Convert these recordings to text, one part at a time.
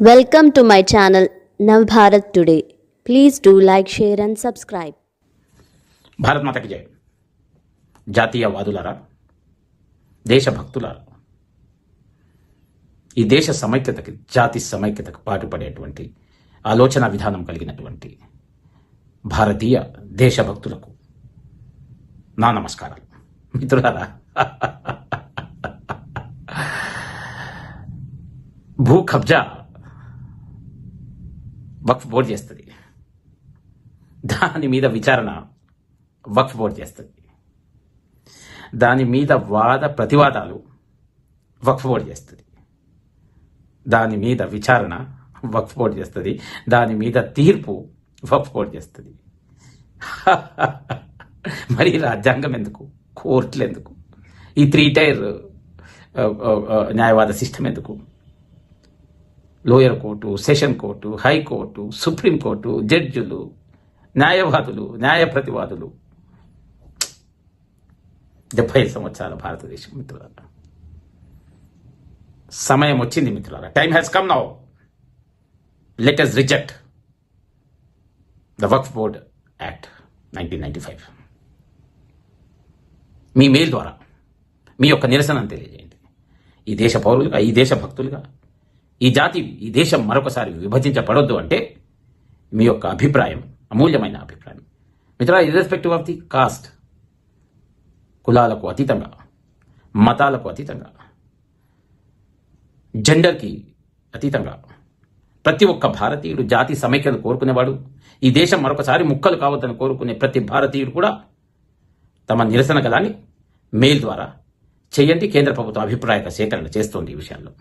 Welcome to my channel Navbharat Today. Please do like, share and subscribe. Bharat మాతకి జై. జాతీయవాదులారా, దేశభక్తులారా, ఈ దేశ సమైక్యతకి, జాతి సమైక్యతకు పాటుపడేటువంటి ఆలోచన విధానం కలిగినటువంటి భారతీయ దేశభక్తులకు నా నమస్కారాలు. మిత్రులారా, భూ కబ్జా వక్ఫ్ బోర్డు చేస్తుంది. దాని మీద విచారణ వక్ఫ్ బోర్డు చేస్తుంది. దాని మీద వాద ప్రతివాదాలు వక్ఫ్ బోర్డు చేస్తుంది. దాని మీద విచారణ వక్ఫ్ బోర్డు చేస్తుంది. దాని మీద తీర్పు వక్ఫ్ బోర్డు చేస్తుంది. మరి రాజ్యాంగం ఎందుకు? కోర్టులు ఎందుకు? ఈ 3 టైర్ న్యాయవాద సిస్టమ్ ఎందుకు? Lower court, session court, high court, supreme court, జడ్జిలు, న్యాయవాదులు, న్యాయ ప్రతివాదులు. 70 సంవత్సరాల భారతదేశం మిత్రులారా. సమయం వచ్చింది మిత్రులారా. Time has come now. Let us reject the Waqf board act 1995. Me mail ద్వారా మీ యొక్క నిరసనను తెలియజేయండి. ఈ దేశ పౌరులుగా, ఈ దేశ భక్తులుగా, ఈ దేశం మరొకసారి విభజించబడొద్దు అంటే మీ యొక్క అభిప్రాయం, అమూల్యమైన అభిప్రాయం మిత్రులారా, ఇర్రెస్పెక్టివ్ ఆఫ్ ది కాస్ట్, కులాలకు అతీతంగా, మతాలకు అతీతంగా, జెండర్కి అతీతంగా ప్రతి ఒక్క భారతీయుడు జాతి సమైక్యను కోరుకునేవాడు, ఈ దేశం మరొకసారి ముక్కలు కావద్దని కోరుకునే ప్రతి భారతీయుడు కూడా తమ నిరసన గలాన్ని మెయిల్ ద్వారా చేయండి. కేంద్ర ప్రభుత్వం అభిప్రాయ సేకరణ చేస్తోంది ఈ విషయాల్లో.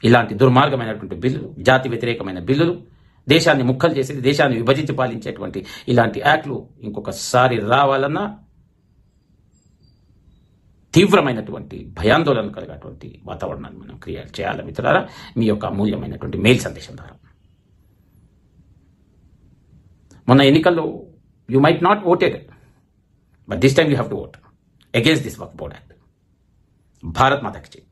ఇలాంటి దుర్మార్గమైనటువంటి బిల్లులు, జాతి వ్యతిరేకమైన బిల్లులు, దేశాన్ని ముక్కలు చేసేది, దేశాన్ని విభజించి పాలించేటువంటి ఇలాంటి యాక్ట్లు ఇంకొకసారి రావాలన్నా తీవ్రమైనటువంటి భయాందోళన కలిగినటువంటి వాతావరణాన్ని మనం క్రియేట్ చేయాలి మిత్రులారా, మీ యొక్క అమూల్యమైనటువంటి మెయిల్ సందేశం ద్వారా. మొన్న ఎన్నికల్లో you might not voted, but this time you have to vote against this Waqf board act. Bharat మాతకి జై.